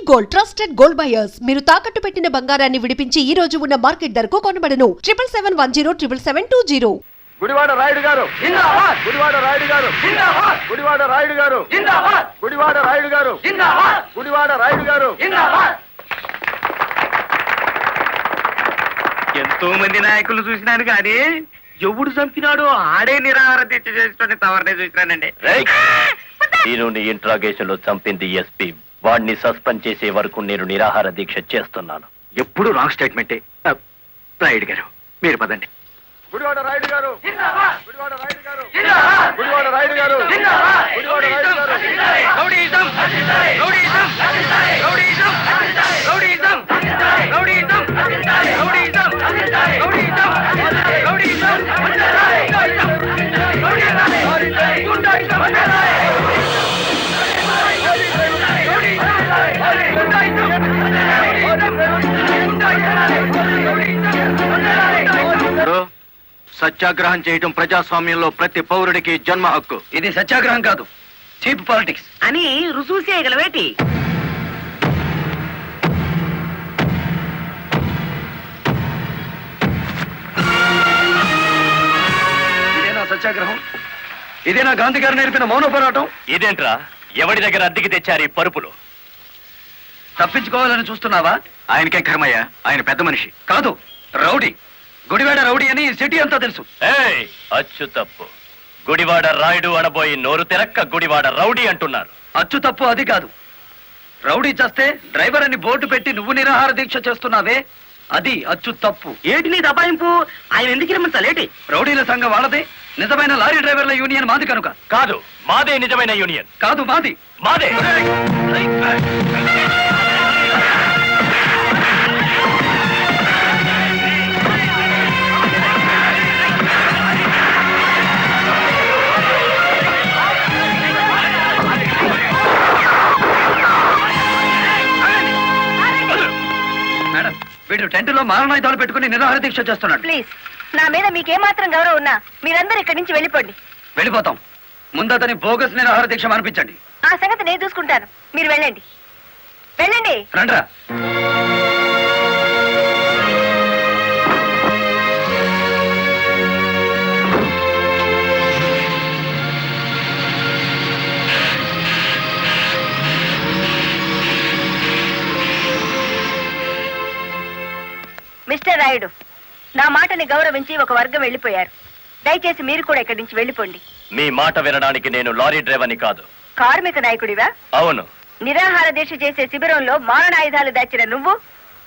Gold trusted gold buyers మీరు తాకట్టు పెట్టిన బంగారాన్ని విడిపించి ఈ రోజు ఉన్న మార్కెట్ ధరకు కొనబడను 7771077720. గుడివాడ రాయుడు గారు జిందాబాద్. గుడివాడ రాయుడు గారు జిందాబాద్. గుడివాడ రాయుడు గారు జిందాబాద్. గుడివాడ రాయుడు గారు జిందాబాద్. గుడివాడ రాయుడు గారు జిందాబాద్. ఎంతో మంది నాయకులు చూసినాను కానీ ఎవడు చంపినాడో ఆడే నిరాహార దీక్ష చేసుకుని తవరనే చూసినానండి. నేను నీ ఇంట్రాగేషన్ లో చంపింది ఎస్పీ. వాడిని సస్పెండ్ చేసే వరకు నేను నిరాహార దీక్ష చేస్తున్నాను. ఎప్పుడు రాంగ్ స్టేట్మెంటే. రాయుడు గారు మీరు పదండి. గుడివాడ రాయుడు గారు జిందాబాద్. గుడివాడ రాయుడు గారు జిందాబాద్. గుడివాడ రాయుడు గారు జిందాబాద్. గుడివాడ రాయుడు గారు rowdyism rowdyism rowdyism rowdyism rowdyism rowdyism rowdyism rowdyism సత్యాగ్రహం చేయటం ప్రజాస్వామ్యంలో ప్రతి పౌరుడికి జన్మ హక్కు. ఇది సత్యాగ్రహం కాదు, చీప్ పాలిటిక్స్ అని రుజువు చేయగలవేటి? ఇదేనా సత్యాగ్రహం? ఇదేనా గాంధీ గారు నేర్పిన మౌన పోరాటం? ఇదేంట్రా ఎవడి దగ్గర అద్దెకి తెచ్చారు ఈ పరుపులు? తప్పించుకోవాలని చూస్తున్నావా? ఆయనకే కర్మయ్య, ఆయన పెద్ద మనిషి కాదు, రౌడీ. గుడివాడ రౌడీ అని సిటీ అంతా తెలుసు. ఏయ్, అచ్చు తప్పు. గుడివాడ రాయుడు అనబోయి నోరు తెరక్క గుడివాడ రౌడీ అంటున్నారు. అచ్చు తప్పు అది కాదు. రౌడీ చేస్తే డ్రైవర్ అని బోర్డు పెట్టి నువ్వు నిరాహార దీక్ష చేస్తున్నావే, అది అచ్చు తప్పు. ఏటి నీ దబాయింపు? ఆయన ఎందుకు రమ్మంటాలేటి? రౌడీల సంఘం వాళ్ళదే, నిజమైన లారీ డ్రైవర్ల యూనియన్ మాది కనుక. కాదు, మాదే నిజమైన యూనియన్. కాదు, మాది. మాదే. మేడం, వీడు టెంట్ లో మారణాయుధాలు పెట్టుకుని నిరాహార దీక్ష చేస్తున్నాడు. ప్లీజ్, నా మీద మీకేమాత్రం గౌరవం ఉన్నా మీరందరూ ఇక్కడి నుంచి వెళ్ళిపోండి. వెళ్ళిపోతాం. ముందతని బోగస్ నిరాహార దీక్ష అనిపించండి. ఆ సంగతి నేను చూసుకుంటాను, మీరు వెళ్ళండి. వెళ్ళండి. రండ్రా. మిస్టర్ రాయుడు, నా మాటని గౌరవించి ఒక వర్గం వెళ్ళిపోయారు. దయచేసి మీరు కూడా ఇక్కడి నుంచి వెళ్ళిపోండి. మీ మాట వినడానికి నేను లారీ డ్రైవర్ని కాదు. కార్మిక నాయకుడివా? అవును. నిరాహార దీక్ష చేసే శిబిరంలో మారణాయుధాలు దాచిన నువ్వు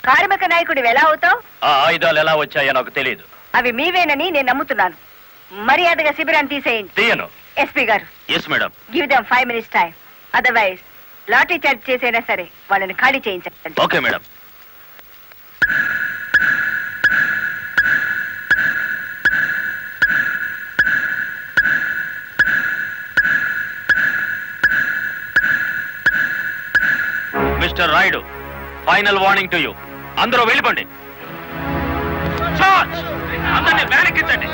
కార్మిక నాయకుడివి ఎలా అవుతావు? ఆ ఆయుధాలు ఎలా వచ్చాయో నాకు తెలియదు. అవి మీవేనని నేను నమ్ముతున్నాను. మర్యాదగా శిబిరాన్ని తీసేయండి. తీయను. ఎస్పీ గారు, yes madam. Give them 5 minutes time. Otherwise lathi charge చేసైనా సరే వాళ్ళని ఖాళీ చేయించండి. Okay madam. Mister Rayudu, final warning to you. అందరూ వెళ్ళిపోండి. అందరినీ వ్యానెక్కించండి.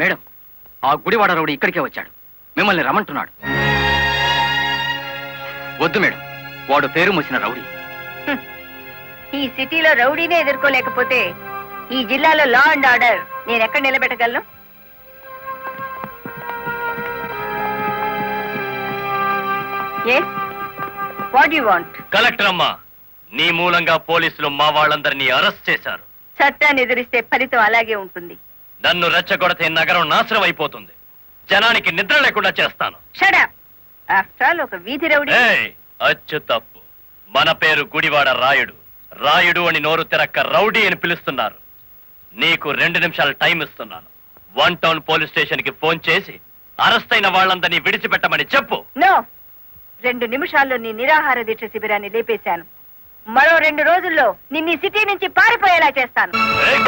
మేడం, ఆ గుడివాడ రౌడీ ఇక్కడికే వచ్చాడు. మిమ్మల్ని రమ్మంటున్నాడు. వద్దు మేడం, వాడు పేరు మూసిన రౌడీ. ఈ సిటీలో రౌడీనే ఎదుర్కోలేకపోతే ఈ జిల్లాలో లా అండ్ ఆర్డర్ నేను ఎక్కడ నిలబెట్టగలను? Yes, what you want? Collector అమ్మా, నీ మూలంగా పోలీసులు మా వాళ్ళందరినీ అరెస్ట్ చేశారు. చట్టాన్ని ఎదిరిస్తే ఫలితం అలాగే ఉంటుంది. నన్ను రెచ్చగొడితే నగరం నాశనం అయిపోతుంది. జనానికి నిద్ర లేకుండా చేస్తాను. Shut up. ఆఫ్టర్ ఆల్ ఒక వీధి రౌడీ. ఏయ్, అచ్చు తప్పు. మన పేరు గుడివాడ రాయుడు. రాయుడు అని నోరు తెరక్క రౌడీ అని పిలుస్తున్నారు. నీకు 2 నిమిషాలు టైం ఇస్తున్నాను. 1 టౌన్ పోలీస్ స్టేషన్ కి ఫోన్ చేసి అరెస్ట్ అయిన వాళ్ళందరినీ విడిచిపెట్టమని చెప్పు. నో, 2 నిమిషాల్లో నీ నిరాహార దీక్ష శిబిరాన్ని లేపేశాను. మరో 2 రోజుల్లో నిన్ను సిటీ నుంచి పారిపోయేలా చేస్తాను. ఏయ్!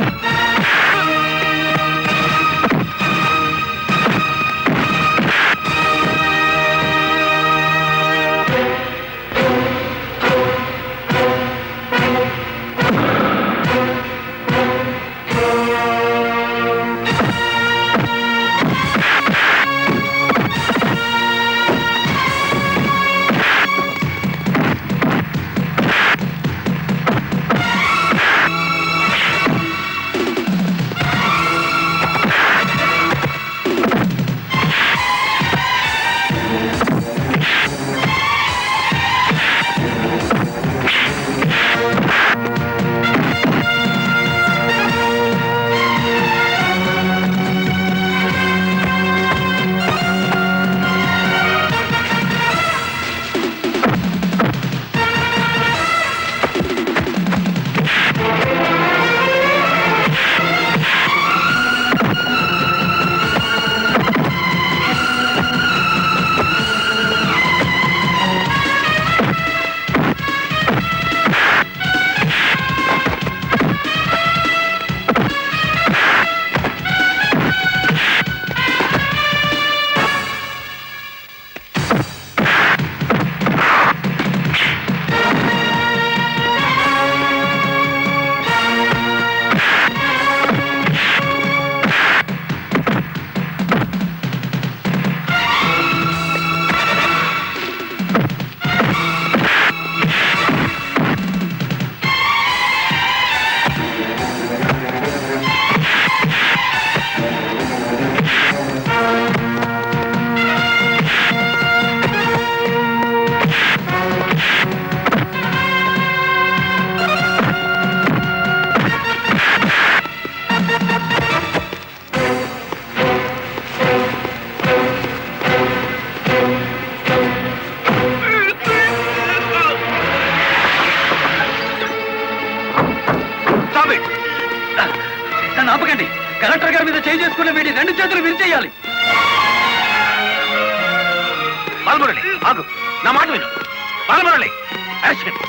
కలెక్టర్ గారి మీద చేయి చేసుకున్న వీడి 2 చేతులు విరిచేయాలి. బాలమురళి ఆగు, నా మాట విను. బాలమురళి యాక్షన్.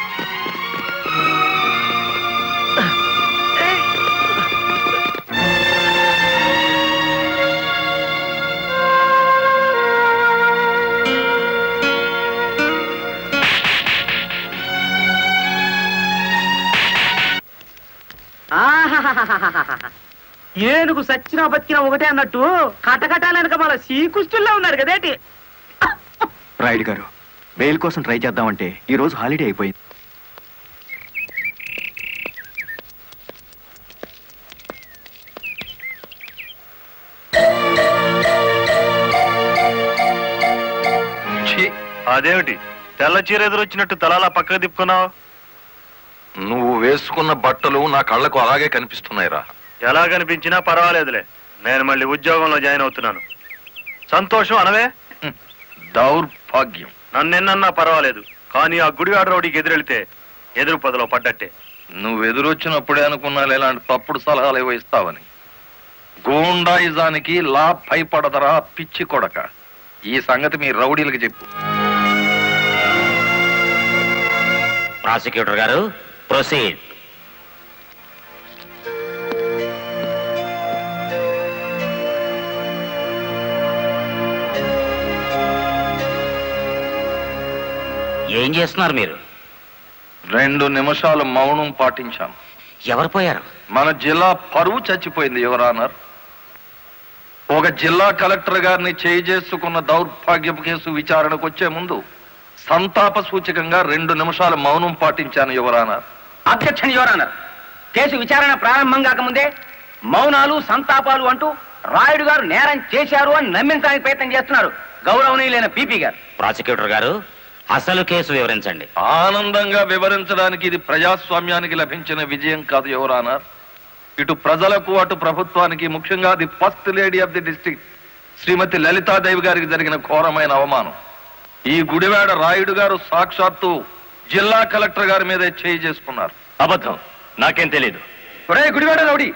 ఏనుగు సచ్చినా బతికినా ఒకటే అన్నట్టు కటకటాలనక మన శ్రీకృష్ణుల్లో ఉన్నారు కదేటి. రాయుడు గారు, బెయిల్ కోసం ట్రై చేద్దామంటే ఈ రోజు హాలిడే అయిపోయింది. అదేమిటి తెల్ల చీర ఎదురొచ్చినట్టు తలాలా పక్కకు తిప్పుకున్నావు? నువ్వు వేసుకున్న బట్టలు నా కళ్ళకు అలాగే కనిపిస్తున్నాయిరా. ఎలా కనిపించినా పర్వాలేదులే, నేను మళ్ళీ ఉద్యోగంలో జాయిన్ అవుతున్నాను. సంతోషం అనవే. దౌర్భాగ్యం. నన్నెన్నన్నా పర్వాలేదు, కానీ ఆ గుడివాడ రౌడీకి ఎదురెళ్తే ఎదురు పదలో పడ్డట్టే. నువ్వు ఎదురొచ్చినప్పుడే అనుకున్నా ఇలాంటి తప్పుడు సలహాలు ఏవో ఇస్తావని. గూండాయిజానికి లా భయపడదరా పిచ్చి కొడక. ఈ సంగతి మీ రౌడీలకు చెప్పు. ప్రాసిక్యూటర్ గారు, ప్రొసీడ్. ఏం చేస్తున్నారు మీరు? 2 నిమిషాలు మౌనం పాటించాను. ఎవరు పోయారు? మన జిల్లా పరువు చచ్చిపోయింది యువరానర్. ఒక జిల్లా కలెక్టర్ గారిని చేయి చేసుకున్న దౌర్భాగ్యపు కేసు విచారణకు వచ్చే ముందు సంతాప సూచకంగా 2 నిమిషాలు మౌనం పాటించాను your honour. Objection your honour. Case విచారణ ప్రారంభం కాకముందే మౌనాలు సంతాపాలు అంటూ రాయుడు గారు నేరం చేశారు అని నమ్మించడానికి ప్రయత్నం చేస్తున్నారు గౌరవనీయులైన పీపీ గారు. ప్రాసిక్యూటర్ గారు, అసలు కేసు వివరించండి. ఆనందంగా వివరించడానికి ఇది ప్రజాస్వామ్యానికి లభించిన విజయం కాదు యువరానర్. ఇటు ప్రజలకు అటు ప్రభుత్వానికి, ముఖ్యంగా the first lady of the district శ్రీమతి లలితాదేవి గారికి జరిగిన ఘోరమైన అవమానం. ఈ గుడివాడ రాయుడు గారు సాక్షాత్తు జిల్లా కలెక్టర్ గారి మీద చేయి చేసుకున్నారు. అబద్ధం, నాకేం తెలీదు. ఒరే గుడివాడ రౌడీ,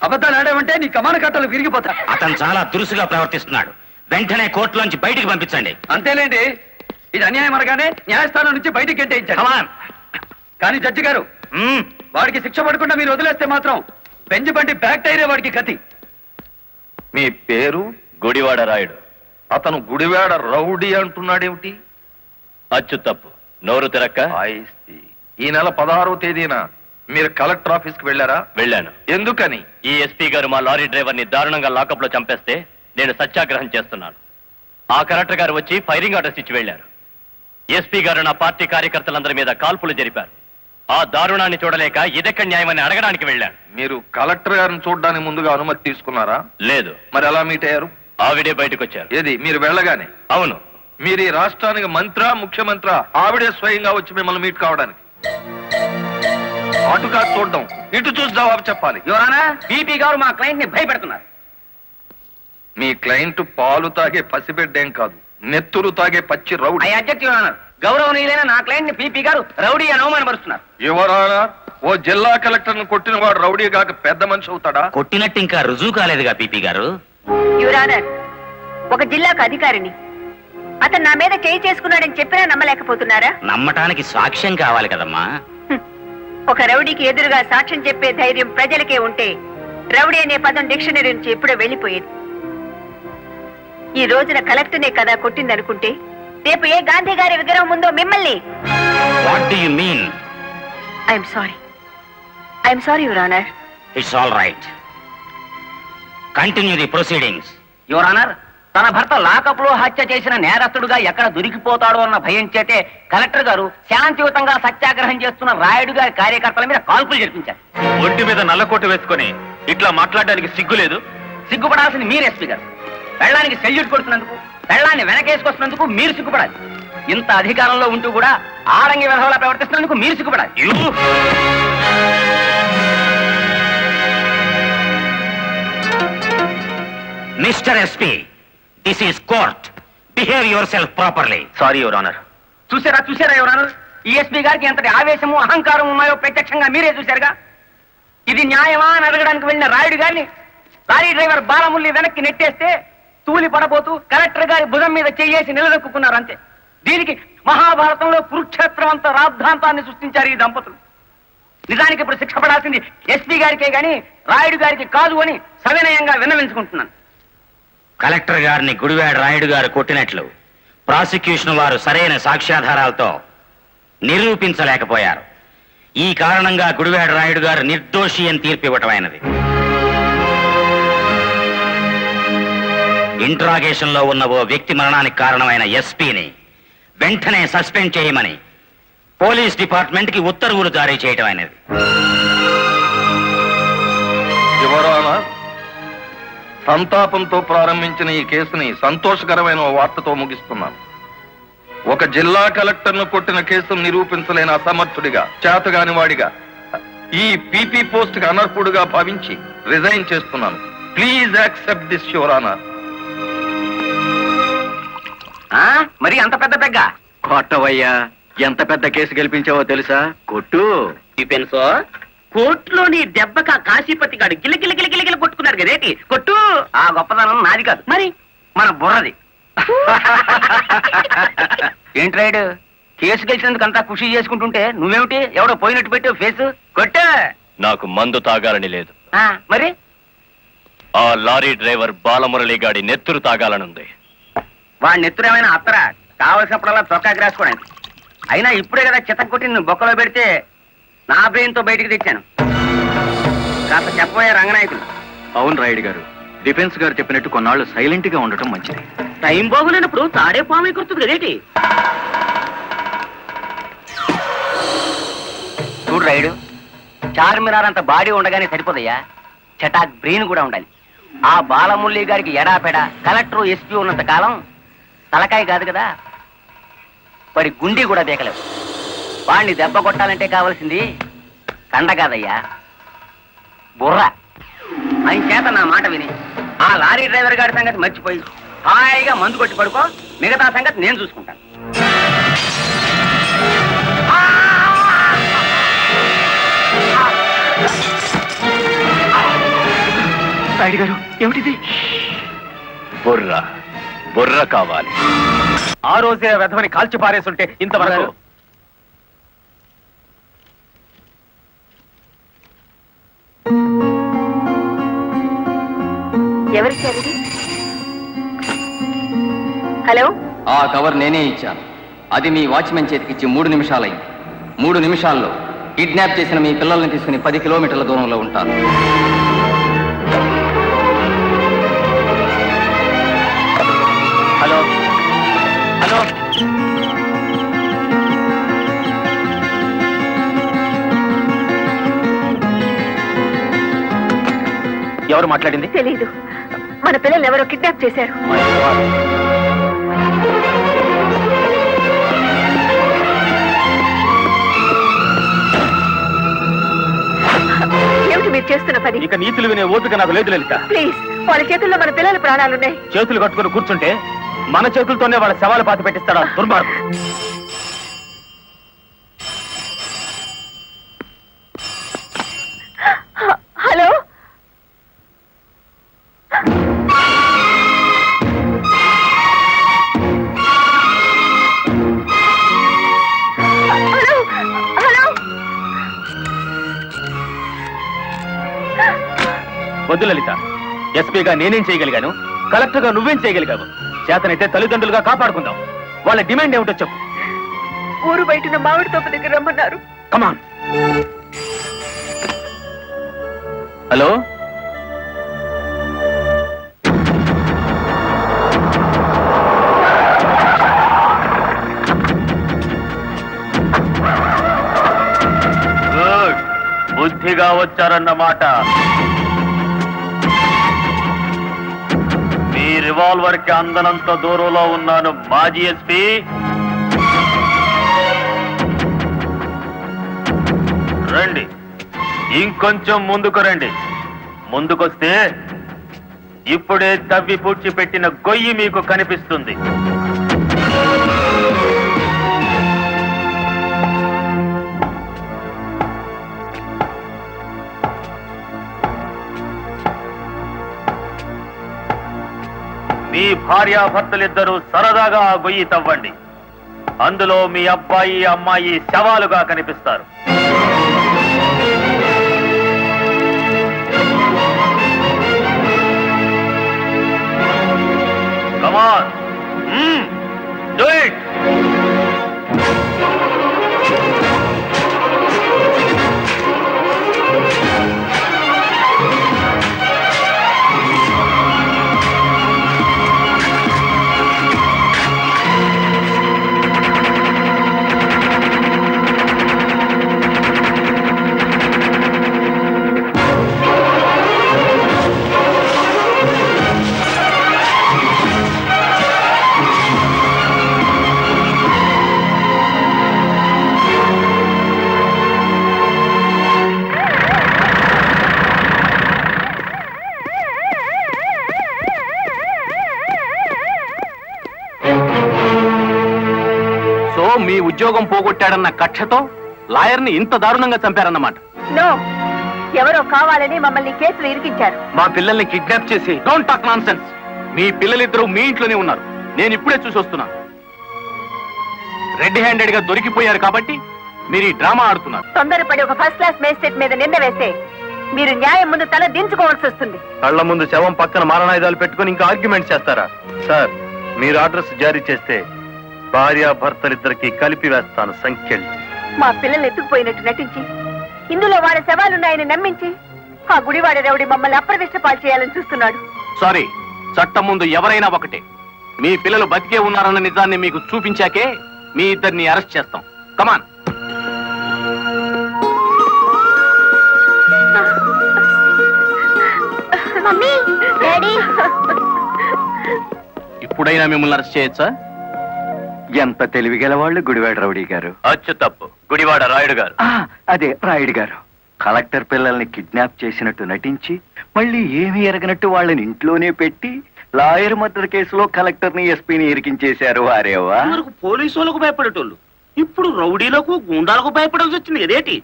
అబద్ధాలు ఆడామంటే నీ కమాన కట్టలు విరిగిపోతా. అతను చాలా దురుసుగా ప్రవర్తిస్తున్నాడు. వెంటనే కోర్టులోంచి బయటికి పంపించండి. అంతేలేండి, ఇది అన్యాయం అనగానే న్యాయస్థానం నుంచి బయటికి గెంటేయించాడు. కానీ జడ్జి గారు, వాడికి శిక్ష పడకుండా మీరు వదిలేస్తే మాత్రం బెంచ్ బండి బ్యాక్ టైరే వాడికి గతి. మీ పేరు? గుడివాడ రాయుడు. అతను గుడివాడ రౌడీ అంటున్నాడేమిటి? అచ్చు తప్పు, నోరు తిరక్క. ఈ నెల 16వ తేదీన మీరు కలెక్టర్ ఆఫీస్ కి వెళ్ళారా? వెళ్ళాను. ఎందుకని? ఈ ఎస్పీ గారు మా లారీ డ్రైవర్ ని దారుణంగా లాకప్ లో చంపేస్తే నేను సత్యాగ్రహం చేస్తున్నాను. ఆ కలెక్టర్ గారు వచ్చి ఫైరింగ్ ఆర్డర్స్ ఇచ్చి వెళ్లారు. ఎస్పీ గారు నా పార్టీ కార్యకర్తలందరి మీద కాల్పులు జరిపారు. ఆ దారుణాన్ని చూడలేక ఇదెక్కడ న్యాయమని అడగడానికి వెళ్ళాను. మీరు కలెక్టర్ గారిని చూడడానికి ముందుగా అనుమతి తీసుకున్నారా? లేదు. మరి ఎలా మీట్ అయ్యారు? ఆవిడే బయటకు వచ్చారు. ఏది, మీరు వెళ్ళగానే? అవును. మీరు ఈ రాష్ట్రానికి మంత్రా, ముఖ్యమంత్రి? ఆవిడే స్వయంగా వచ్చి మిమ్మల్ని మీట్ కావడానికి? అటు కాదు చూడడం, ఇటు చూసి జవాబు చెప్పాలి. యువరానా, పీపీ గారు మా క్లయింట్ ని భయపెడుతున్నారు. మీ క్లయింట్ పాలు తాగే పసిబిడ్డేం కాదు, నెత్తురు తాగే పచ్చి rowdy. I object your honour. గౌరవనీయులైన నా క్లయింట్ ని పీపీ గారు రౌడీ అని అవమానపరుస్తున్నారు. యువరానా, ఓ జిల్లా కలెక్టర్ ను కొట్టిన వాడు రౌడీ కాక పెద్ద మనిషి అవుతాడా? కొట్టినట్టు ఇంకా రుజువు కాలేదుగా పీపీ గారు. యువర్ ఆనర్, ఒక జిల్లాకు అధికారిని అతను నా మీద చేయి చేసుకున్నాడని చెప్పినా నమ్మలేకపోతున్నారా? నమ్మటానికి సాక్ష్యం కావాలి కదమ్మా. ఒక రౌడీకి ఎదురుగా సాక్ష్యం చెప్పే ధైర్యం ప్రజలకే ఉంటే రౌడీ అనే పదం డిక్షనరీ నుంచి ఎప్పుడో వెళ్ళిపోయేది. ఈ రోజున కలెక్టర్నే కదా కొట్టిందనుకుంటే రేపు ఏ గాంధీ గారి విగ్రహం ఉందో మిమ్మల్ని. What do you mean? I'm sorry your honour. It's all right. Continue the proceedings. Your honour, తన భర్త లాకప్ లో హత్య చేసిన నేరస్తుడుగా ఎక్కడ దొరికిపోతాడో అన్న భయం చేతే కలెక్టర్ గారు శాంతియుతంగా సత్యాగ్రహం చేస్తున్న రాయుడు గారి కార్యకర్తల మీద కాల్పులు జరిపించారు. ఒంటి మీద నల్లకోట వేసుకొని ఇట్లా మాట్లాడడానికి సిగ్గులేదు? సిగ్గుపడాల్సింది మీరు ఎస్పీ గారు. పెళ్ళానికి సెల్యూట్ కొడుతున్నందుకు, పెళ్ళాన్ని వెనకేసుకొస్తున్నందుకు మీరు సిగ్గుపడాలి. ఇంత అధికారంలో ఉంటూ కూడా ఆరంగి విధవలా ప్రవర్తిస్తున్నందుకు మీరు సిగ్గుపడాలి. Mister SP, this is court. Behave yourself properly. Sorry your honour. చూసారా యువర్ ఆనర్, ఈ ఎస్పీ గారికి ఎంతటి ఆవేశము అహంకారం ఉన్నాయో ప్రత్యక్షంగా మీరే చూశారుగా. ఇది న్యాయమా అని అడగడానికి వెళ్ళిన రాయుడు గారిని లారీ డ్రైవర్ బాలముల్లి వెనక్కి నెట్టేస్తే తూలి పడబోతూ కలెక్టర్ గారి భుజం మీద చెయ్యేసి నిలదొక్కున్నారు అంతే. దీనికి మహాభారతంలో కురుక్షేత్రం అంత రాద్ధాంతాన్ని సృష్టించారు ఈ దంపతులు. నిజానికి ఇప్పుడు శిక్ష పడాల్సింది ఎస్పీ గారికే గాని రాయుడు గారికి కాదు అని సవినయంగా విన్నవించుకుంటున్నాను. కలెక్టర్ గారిని గుడివాడ రాయుడు గారు కొట్టినట్లు ప్రాసిక్యూషన్ వారు సరైన సాక్ష్యాధారాలతో నిరూపించలేకపోయారు. ఈ కారణంగా గుడివాడ రాయుడు గారు నిర్దోషి అని తీర్పు ఇవ్వటమైనది. ఇంట్రాగేషన్ లో ఉన్న ఓ వ్యక్తి మరణానికి కారణమైన ఎస్పీని వెంటనే సస్పెండ్ చేయమని పోలీస్ డిపార్ట్మెంట్ కి ఉత్తర్వులు జారీ చేయటం అనేది. సంతాపంతో ప్రారంభించిన ఈ కేసుని సంతోషకరమైన ఓ వార్తతో ముగిస్తున్నాను. ఒక జిల్లా కలెక్టర్ను కొట్టిన కేసును నిరూపించలేని అసమర్థుడిగా, చేతగాని వాడిగా, ఈ పీపీ పోస్ట్ కి అనర్హుడుగా భావించి రిజైన్ చేస్తున్నాను. Please accept this your honour. మరి అంత పెద్ద పెగ్గ కొట్టవయ్యా, ఎంత పెద్ద కేసు గెలిపించావో తెలుసా? కొట్టు. చూపెన్సో కోర్టులోని దెబ్బక కాశీపతి గాడు గిలగిల కొట్టుకున్నారు కదేటి. కొట్టు. ఆ గొప్పతనం నాది కాదు, మరి మన బుర్రది. ఏంట్రాయుడు, కేసు గెలిచినందుకు అంతా ఖుషి చేసుకుంటుంటే నువ్వేమిటి ఎవడో పోయినట్టు పెట్టావు ఫేసు? కొట్టు. నాకు మందు తాగాలని లేదు. మరి ఆ లారీ డ్రైవర్ బాలమురళి గాడి నెత్తురు తాగాలనుంది. వాడి నెత్తురేమైనా అత్తరా? కావలసినప్పుడల్లా చొక్కాకి రాసుకోవడానికి. అయినా ఇప్పుడే కదా చిత్తం కొట్టి నువ్వు బొక్కలో పెడితే నా బ్రెయిన్ తో బయటికి తెచ్చాను. కాస్త చెప్పబోయే రంగనాయకులు. అవును రాయుడు గారు, డిఫెన్స్ గారు చెప్పినట్టు కొన్నాళ్ళు సైలెంట్ గా ఉండటం మంచిది. టైం బాగులేనప్పుడు తాడే పాము కుర్తుంది కదేటి. చూడు రాయుడు, చార్మినార్ అంత బాడీ ఉండగానే సరిపోదయ్యా, చటాక్ బ్రెయిన్ కూడా ఉండాలి. ఆ బాలమురళి గారికి ఎడాపెడా కలెక్టర్ ఎస్పీ ఉన్నంత కాలం తలకాయ కాదు కదా, మరి గుండీ కూడా దేకలేవు. వాణ్ణి దెబ్బ కొట్టాలంటే కావాల్సింది కండ కాదయ్యా, బుర్ర. ఆయన చేత నా మాట విని ఆ లారీ డ్రైవర్ గారి సంగతి మర్చిపోయి హాయిగా మందు కొట్టి పడుకో. మిగతా సంగతి నేను చూసుకుంటాను. రాయుడు గారు, ఏమిటిది? బుర్ర బుర్ర కావాలి. ఆ రోజే వెధవని కాల్చి పారేస్తుంటే ఇంతవరకు. ఎవరిచ్చారు? హలో, ఆ కవర్ నేనే ఇచ్చాను. అది మీ వాచ్మెన్ చేతికిచ్చి 3 నిమిషాలైంది. 3 నిమిషాల్లో కిడ్నాప్ చేసిన మీ పిల్లల్ని తీసుకుని 10 కిలోమీటర్ల దూరంలో ఉంటాను. హలో హలో, ఎవరు మాట్లాడింది? తెలీదు. మన పిల్లల్ని ఎవరో కిడ్నాప్ చేశారు. ఏమిటి మీరు చేస్తున్న పని? ఇక నీతులు వినే ఓపిక నాకు లేదు లలిత. ప్లీజ్, వాళ్ళ చేతుల్లో మన పిల్లల ప్రాణాలున్నాయి. చేతులు కట్టుకుని కూర్చుంటే మన చేతులతోనే వాళ్ళ శవాలు పాతి పెట్టిస్తాడా దుర్మార్గుడు. హలో, హలో, వద్దు లలిత, ఎస్పీగా నేనేం చేయగలిగాను, కలెక్టర్ గా నువ్వేం చేయగలిగావు? చేతనైతే తల్లిదండ్రులుగా కాపాడుకుందాం. వాళ్ళ డిమాండ్ ఏమిటో చెప్పు. ఊరు బయటన మామిడి తోట దగ్గర రమ్మన్నారు. కమాన్. హలో, గుడ్, బుద్ధిగా వచ్చారన్నమాట. మీ రివాల్వర్ కి అందనంత దూరంలో ఉన్నాను మాజీ ఎస్పీ. రండి, ఇంకొంచెం ముందుకు రండి. ముందుకొస్తే ఇప్పుడే తవ్వి పూడ్చిపెట్టిన గొయ్యి మీకు కనిపిస్తుంది. మీ భార్యాభర్తలిద్దరూ సరదాగా ఆ గొయ్యి తవ్వండి. అందులో మీ అబ్బాయి అమ్మాయి శవాలుగా కనిపిస్తారు. Come on. Do it. మీ ఉద్యోగం పోగొట్టాడన్న కక్షతో లాయర్ని ఇంత దారుణంగా చంపారన్నమాట. నో, ఎవరో కావాలని మమ్మల్ని కేసులు ఇరికించారు. మా పిల్లల్ని కిడ్నాప్ చేసి డోంట్ టాక్ నాన్సెన్స్. మీ పిల్లలిద్దరూ మీ ఇంట్లోనే ఉన్నారు. నేను ఇప్పుడే చూసి వస్తున్నాను. రెడ్ హ్యాండెడ్ గా దొరికిపోయారు కాబట్టి మీరు ఈ డ్రామా ఆడుతున్నారు. తొందరపడి ఒక ఫస్ట్ క్లాస్ మేజిస్ట్రేట్ మీద నింద వేస్తే మీరు న్యాయం ముందు తల దించుకోవాల్సి వస్తుంది. కళ్ల ముందు శవం పక్కన మారణాయుధాలు పెట్టుకుని ఇంకా ఆర్గ్యుమెంట్ చేస్తారా? సార్, మీరు ఆర్డర్స్ జారీ చేస్తే భార్యాభర్తలిద్దరికి కలిపి వేస్తాను సంఖ్యలు. మా పిల్లల్ని ఎత్తుకుపోయినట్టు నటించి ఇందులో వాళ్ళ శవాలున్నాయని నమ్మించి ఆ గుడివాడ రౌడీ మమ్మల్ని అప్రదిష్ట పాలు చేయాలని చూస్తున్నాడు. సారీ, చట్టం ముందు ఎవరైనా ఒకటే. మీ పిల్లలు బతికే ఉన్నారన్న నిజాన్ని మీకు చూపించాకే మీ ఇద్దరిని అరెస్ట్ చేస్తాం. కమాన్. ఇప్పుడైనా మిమ్మల్ని అరెస్ట్ చేయొచ్చా? ఎంత తెలివిగల వాళ్ళు గుడివాడ రౌడీ గారు. అచ్చు తప్పు, గుడివాడ రాయుడు గారు. అదే రాయుడు గారు. కలెక్టర్ పిల్లల్ని కిడ్నాప్ చేసినట్టు నటించి మళ్ళీ ఏమీ ఎరగనట్టు వాళ్ళని ఇంట్లోనే పెట్టి లాయర్ మర్డర్ కేసులో కలెక్టర్ని ఎస్పీని ఇరికించేశారు. వారేవా పోలీసు వాళ్ళకు భయపడేటోళ్ళు ఇప్పుడు రౌడీలకు గుండాలకు భయపడాల్సి వచ్చింది కదేటి?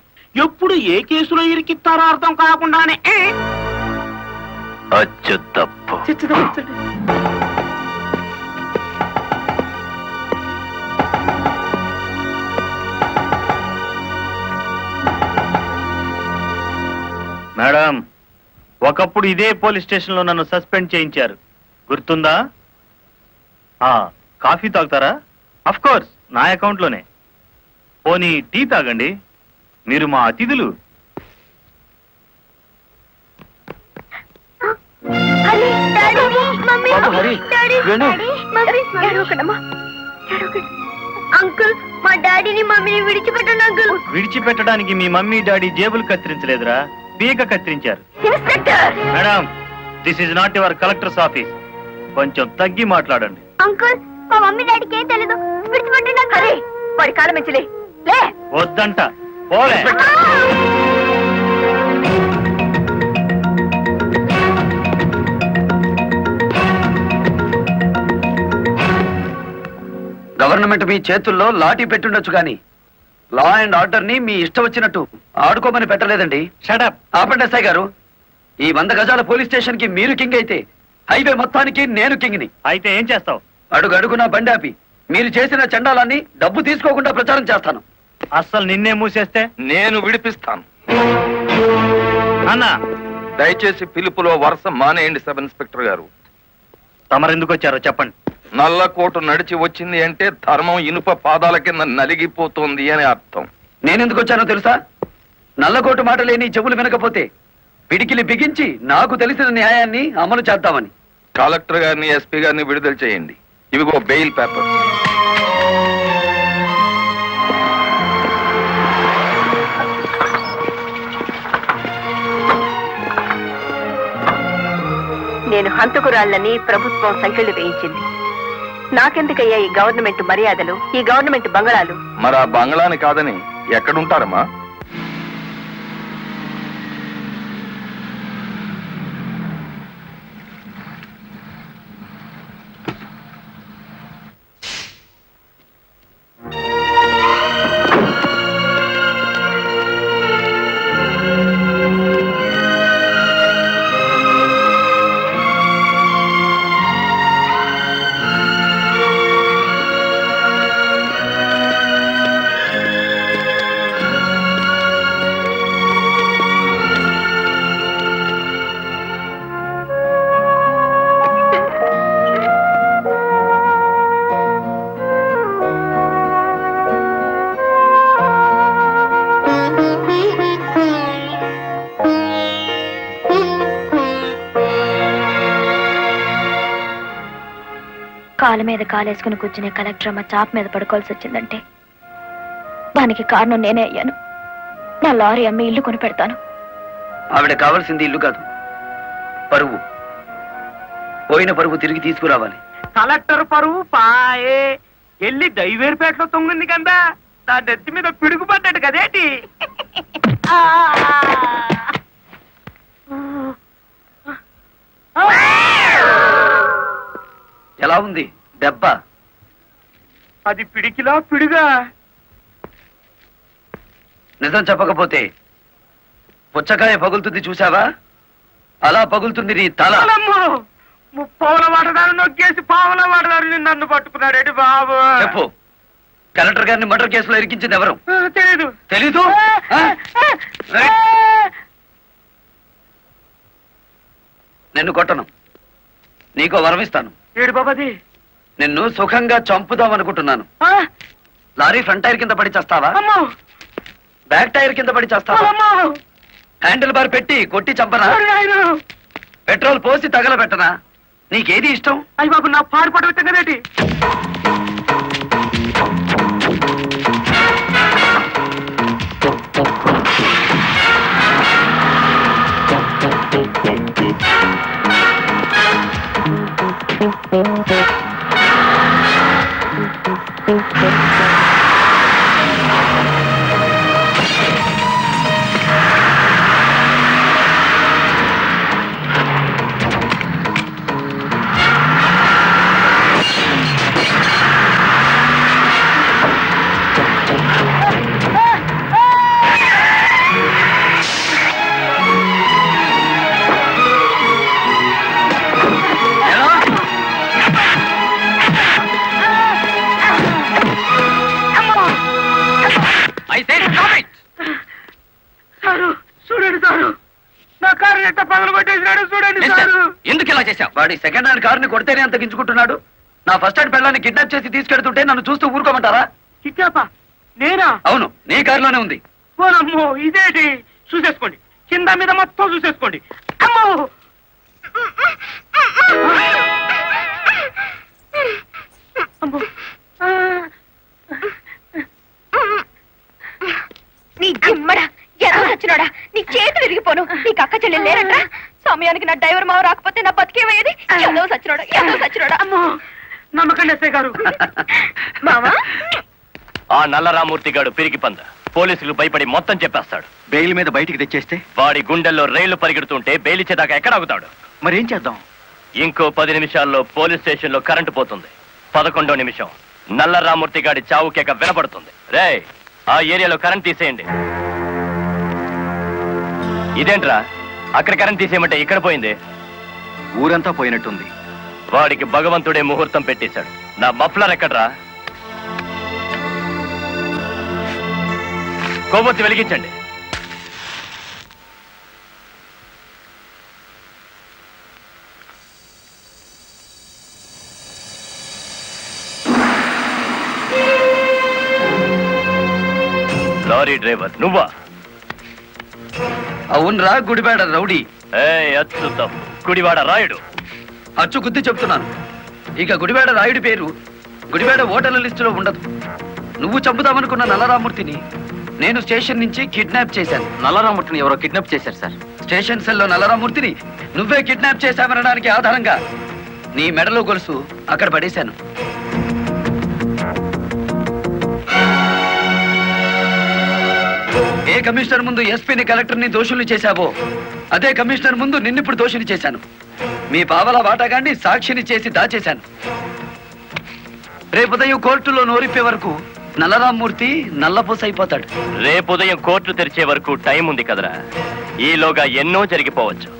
ఎప్పుడు ఏ కేసులో ఇరికిస్తారో అర్థం కాకుండానే అచ్చు తప్పు. మేడం, ఒకప్పుడు ఇదే పోలీస్ స్టేషన్ లో నన్ను సస్పెండ్ చేయించారు, గుర్తుందా? కాఫీ తాగుతారా? అఫ్ కోర్స్, నా అకౌంట్ లోనే. పోనీ టీ తాగండి, మీరు మా అతిథులు. అంకుల్, మా డాడీని మమ్మీని విడిచిపెట్టండి అంకుల్. విడిచిపెట్టడానికి మీ మమ్మీ డాడీ జేబులు కత్తిరించలేదురా, పీక కత్తిరించారు. Madam, this is not your collector's office. కొంచెం తగ్గి మాట్లాడండి. అంకుల్, మా మమ్మీ డాడీకి ఏం తెలీదు, విడిచిపెట్టండి అంకుల్. వాడి కాలం మంచిలే. వద్దంట, పోలే. గవర్నమెంట్ మీ చేతుల్లో లాఠీ పెట్టుండొచ్చు కానీ లా అండ్ ఆర్డర్ ని మీ ఇష్టం వచ్చినట్టు ఆడుకోమని పెట్టలేదండి. షటప్. ఆపండి ఎస్ఐ గారు. ఈ 100 గజాల పోలీస్ స్టేషన్ కి మీరు కింగ్ అయితే హైవే మొత్తానికి నేను కింగ్ని. అయితే ఏం చేస్తావు? అడుగు అడుగున బండి ఆపి మీరు చేసిన చండాలాన్ని డబ్బు తీసుకోకుండా ప్రచారం చేస్తాను. అస్సలు నిన్నే మూసేస్తే నేను విడిపిస్తాను. అన్నా, దయచేసి పిలుపులో వరుస మానేయండి సబ్ ఇన్స్పెక్టర్ గారు. తమరెందుకు వచ్చారో చెప్పండి. నల్లకోటు నడిచి వచ్చింది అంటే ధర్మం ఇనుప పాదాల కింద నలిగిపోతుంది అని అర్థం. నేనెందుకు వచ్చానో తెలుసా? నల్లకోటు మాట లేని చెవులు వినకపోతే పిడికిలి బిగించి నాకు తెలిసిన న్యాయాన్ని అమలు చేద్దామని. కలెక్టర్ గారిని, ఎస్పీ గారిని విడుదల చేయండి. ఇవిగో బెయిల్ పేపర్. నేను హంతకురాళ్ళని ప్రభుత్వం సంఖ్యలు వేయించింది. నాకెందుకయ్యా ఈ గవర్నమెంట్ మర్యాదలు, ఈ గవర్నమెంట్ బంగళాలు? మరి ఆ బంగ్లాని కాదని ఎక్కడుంటారమ్మా? కాలు మీద కాలేసుకుని కూర్చునే కలెక్టర్ అమ్మ చాప్ మీద పడుకోవాల్సి వచ్చిందంటే దానికి కారణం నేనే అయ్యాను. నా లారీ అమ్మి ఇల్లు కొని పెడతాను. ఆవిడ కావాల్సింది ఇల్లు కాదు, పరువు. పోయిన పరువు తిరిగి తీసుకురావాలి. కలెక్టర్ పరువు పాయే ఎల్లి దైవేరుపేటలో తొంగింది కదా, దాని నెత్తి మీద పిడుగు పడ్డాడు కదేటి. ఎలా ఉంది దెబ్బ? అది పిడికిలా పిడుగా. నిజం చెప్పకపోతే పుచ్చకాయ పగులుతుంది చూసావా, అలా పగులుతుంది నీ తల. ముప్పావుల వాటదారు నొక్కేసి పావుల వాటదారు నన్ను పట్టుకున్నాడేటి బాబు. చెప్పు, కలెక్టర్ గారిని మర్డర్ కేసులో ఇరికించింది ఎవరు? తెలీదు. తెలీదు? నిన్ను కొట్టను, నీకో వరం ఇస్తాను. ఏడు బాబాది. నిన్ను సుఖంగా చంపుదాం అనుకుంటున్నాను. లారీ ఫ్రంట్ టైర్ కింద పడి చేస్తావా, బ్యాక్ టైర్ కింద పడి చేస్తావా, హ్యాండిల్ బార్ పెట్టి కొట్టి చంపనా, పెట్రోల్ పోసి తగలబెట్టనా? నీకేది ఇష్టం? అయ్యి బాబు, నా పాడుపడ కదేటి. చూడండి సారు, నా కారు ఎట్ట పగలు కొట్టేసినాడు చూడండి సారు. ఎందుకు ఇలా చేశావు? వాడి సెకండ్ హ్యాండ్ కారుని కొడితేనే అంత గించుకుంటున్నాడు. నా ఫస్ట్ హ్యాండ్ పిల్లని కిడ్నాప్ చేసి తీసుకెడుతుంటే నన్ను చూస్తూ ఊరుకోమంటారా? కిడ్నాపా? నేనా? అవును, నీ కారులోనే ఉంది. ఓనమ్మో, ఇదేంటి? చూసేసుకోండి, కింద మీద మొత్తం చూసేసుకోండి. అమ్మో, అమ్మో. నీ జిమ్మడా ఎలా వచ్చినాడా? నీ చేతులు విరిగిపోను. నీకు అక్క చెల్లెలు లేరట్రా? సమయానికి నా డ్రైవర్ మావ రాకపోతే నా బతికేమయ్యేది. ఏదో సచ్చినాడా. అమ్మో, నమ్మకండి ఎస్ఐ గారు. మావా, ఆ నల్లరామూర్తి గాడు పిరికి పంద పోలీసులు భయపడి మొత్తం చెప్పేస్తాడు. బెయిల్ మీద బయటికి తెచ్చేస్తే వాడి గుండెల్లో రైళ్లు పరిగెడుతుంటే బెయిల్ ఇచ్చేదాకా ఎక్కడ ఆగుతాడు? మరేం చేద్దాం? ఇంకో 10 నిమిషాల్లో పోలీస్ స్టేషన్ లో కరెంటు పోతుంది. 11వ నిమిషం నల్లరామూర్తి గాడి చావు కేక వినపడుతుంది. రే, ఆ ఏరియాలో కరెంట్ తీసేయండి. ఇదేంట్రా, అక్కడ కరెంట్ తీసేయమంటే ఇక్కడ పోయింది? ఊరంతా పోయినట్టుంది. వాడికి భగవంతుడే ముహూర్తం పెట్టేశాడు. నా మఫ్లర్ ఎక్కడ్రా? కొవ్వొత్తి వెలిగించండి. లారీ డ్రైవర్ నువ్వా? అవునరా, గుడివాడ రౌడీ. అచ్చు తప్పు, గుడివాడ రాయుడు. అచ్చు గుద్ది చెప్తున్నాను. ఇక గుడివాడ రాయుడి పేరు గుడివాడ ఓటర్ల లిస్టులో ఉండదు. నువ్వు చంపుదామనుకున్న నల్లరామూర్తిని నేను స్టేషన్ నుంచి కిడ్నాప్ చేశాను. నల్లరామూర్తిని ఎవరో కిడ్నాప్ చేశారు సార్. స్టేషన్ సెల్లో నల్లరామూర్తిని నువ్వే కిడ్నాప్ చేశామనడానికి ఆధారంగా నీ మెడలో గొలుసు అక్కడ పడేశాను. ఏ కమిషనర్ ముందు ఎస్పీని కలెక్టర్ని దోషుల్ని చేశావో అదే కమిషనర్ ముందు నిన్నిప్పుడు దోషిని చేశాను. మీ పావలా వాటాగాన్ని సాక్షిని చేసి దాచేశాను. రేపు ఉదయం కోర్టులో నోరిప్పే వరకు నల్లరామూర్తి నల్లపూస అయిపోతాడు. రేపు ఉదయం కోర్టు తెరిచే వరకు టైం ఉంది కదరా, ఈలోగా ఎన్నో జరిగిపోవచ్చు.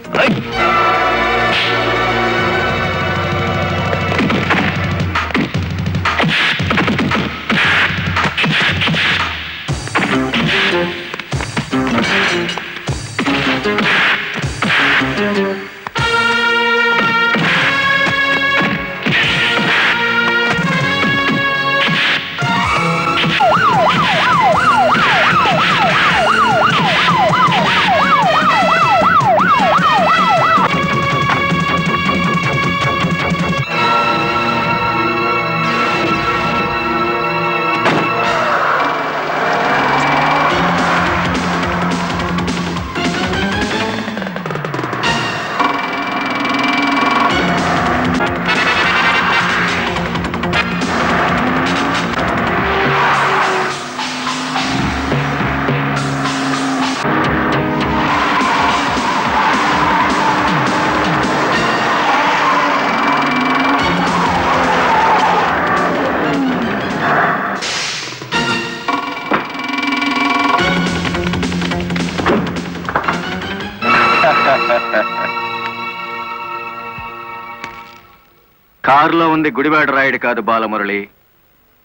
కారులో ఉంది గుడివాడ రాయుడు కాదు బాలమురళి,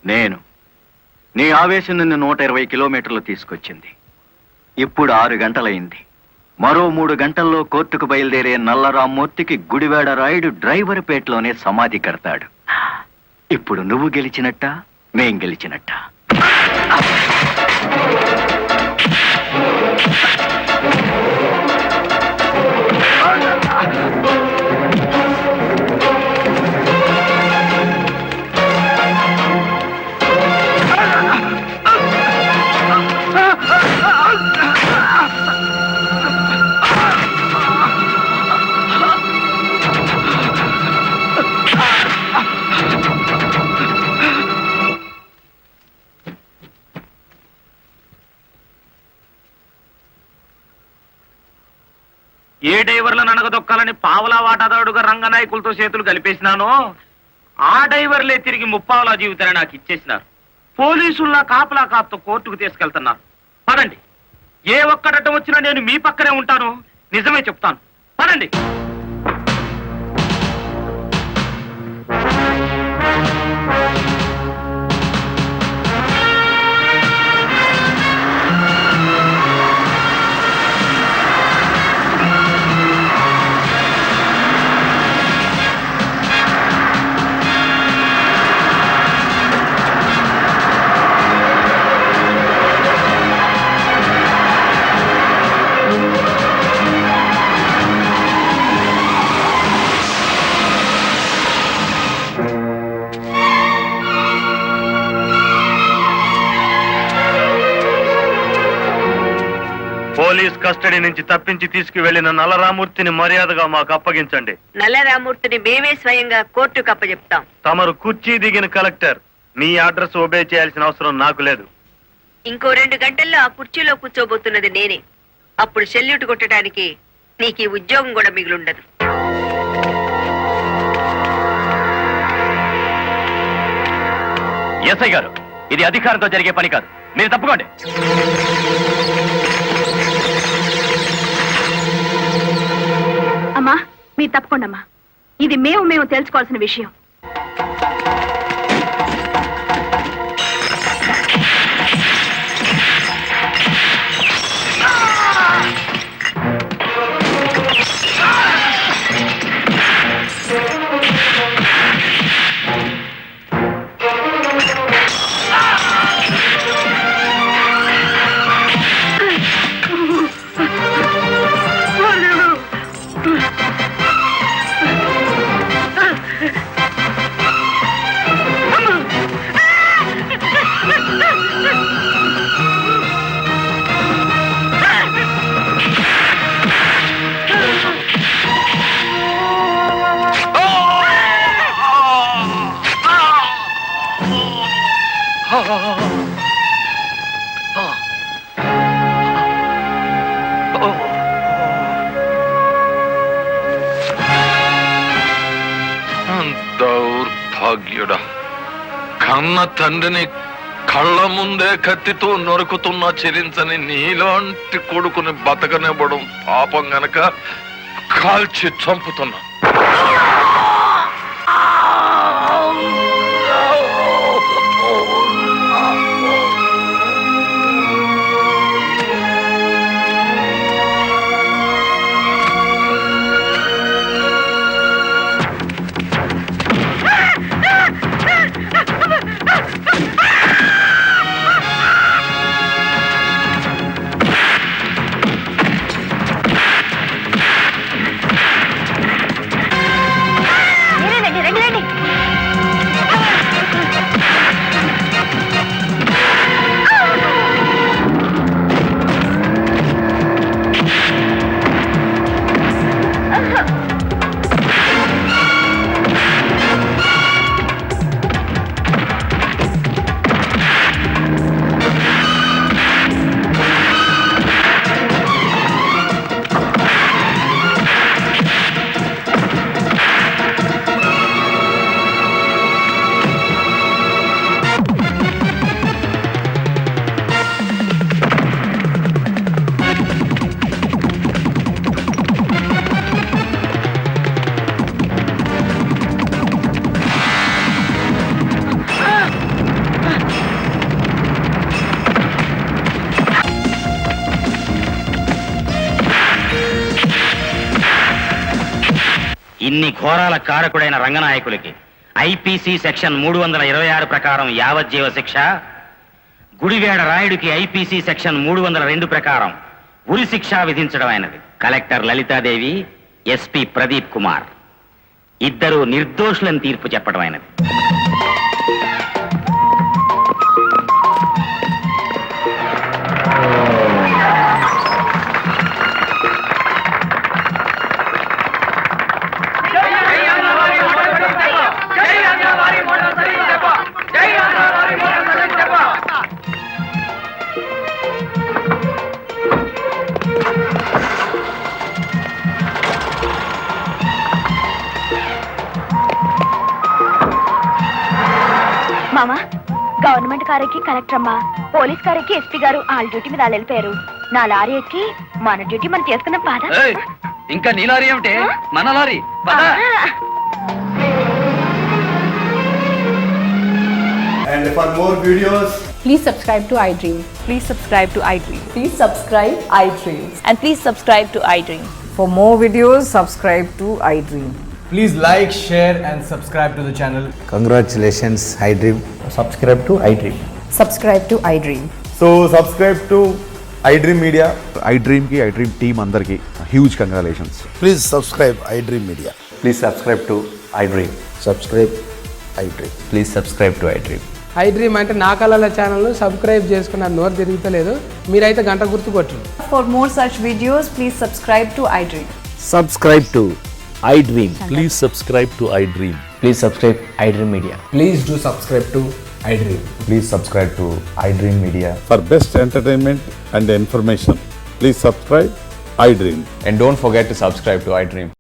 నేను. నీ ఆవేశం నిన్ను 120 కిలోమీటర్లు తీసుకొచ్చింది. ఇప్పుడు 6 గంటలైంది. మరో 3 గంటల్లో కోర్టుకు బయలుదేరే నల్లరామ్మూర్తికి గుడివాడ రాయుడు డ్రైవర్ పేటలోనే సమాధి కడతాడు. ఇప్పుడు నువ్వు గెలిచినట్ట, మేం గెలిచినట్ట. ఏ డ్రైవర్లను అనగదొక్కాలని పావలా వాటాదారుడుగా రంగనాయకులతో చేతులు కలిపేసినానో ఆ డ్రైవర్లే తిరిగి ముప్పావలా జీవితాన్ని నాకు ఇచ్చేసినారు. పోలీసుల్లా కాపలా కాపుతో కోర్టుకు తీసుకెళ్తున్నారు. పదండి, ఏ ఒక్కడటం వచ్చినా నేను మీ పక్కనే ఉంటాను. నిజమే చెప్తాను, పదండి. పోలీస్ కస్టడీ నుంచి తప్పించి తీసుకువెళ్లిన నల్లరామూర్తిని మర్యాదగా మాకు అప్పగించండి. నల్లరామూర్తిని మేమే స్వయంగా కోర్టుకు అప్పచెప్తాం. తమరు కుర్చీ దిగిన కలెక్టర్, మీ అడ్రస్ ఒబే చేయాల్సిన అవసరం నాకు లేదు. ఇంకో 2 గంటల్లో ఆ కుర్చీలో కూర్చోబోతున్నది నేనే. అప్పుడు సెల్యూట్ కొట్టడానికి నీకు ఈ ఉద్యోగం కూడా మిగిలుండదు. ఎస్ఐ గారు, ఇది అధికారంతో జరిగే పని కాదు, మీరు తప్పుకోండి. అమ్మా, మీరు తప్పకుండా అమ్మా. ఇది మేము తెలుసుకోవాల్సిన విషయం. దౌర్భాగ్యుడా, కన్న తండ్రిని కళ్ళ ముందే కత్తితో నొరుకుతున్నా చెలించని నీలాంటి కొడుకుని బతకనివ్వడం పాపం గనక కాల్చి చంపుతున్నా. ఇన్ని ఘోరాల కారకుడైన రంగనాయకులకి ఐపీసీ సెక్షన్ 326 ప్రకారం యావజ్జీవ శిక్ష, గుడివేడ రాయుడికి ఐపీసీ సెక్షన్ 302 ప్రకారం ఉరి శిక్ష విధించడమైనది. కలెక్టర్ లలితాదేవి, ఎస్పీ ప్రదీప్ కుమార్ ఇద్దరు నిర్దోషులని తీర్పు చెప్పడమైనది. మామా, గవర్నమెంట్ కారెక్కి కలెక్టర్ అమ్మా, పోలీస్ కారెక్కి ఎస్పీ గారు వాళ్ళ డ్యూటీ మీద వాళ్ళు వెళ్ళిపోయారు. నా లారీ ఎక్కి మన డ్యూటీ మనం చేసుకున్నాం పాదా. ఇంకా నీ లారీ ఏమిటి, మన lorry. And for more videos, please subscribe to iDream. Please subscribe to iDream. Please subscribe iDream. And please subscribe to iDream. For more videos, subscribe to iDream. please like, share and subscribe to the channel. Congratulations, iDream. Subscribe to iDream. Subscribe to iDream. So subscribe to iDream Media. iDream ki iDream team andarki huge congratulations. Please subscribe iDream Media. Please subscribe to iDream. Subscribe iDream. Please subscribe to iDream. iDream అంటే నా కళల channel subscribe చేసుకున్న నోరు తిరుగుతలేదు, మీరైతే గంట గుర్తు కొట్టండి. For more such videos, please subscribe to iDream. Subscribe to iDream. Please subscribe to iDream. Please subscribe iDream Media. Please do subscribe to iDream. Please subscribe to iDream Media. For best entertainment and information, please subscribe iDream. And don't forget to subscribe to iDream.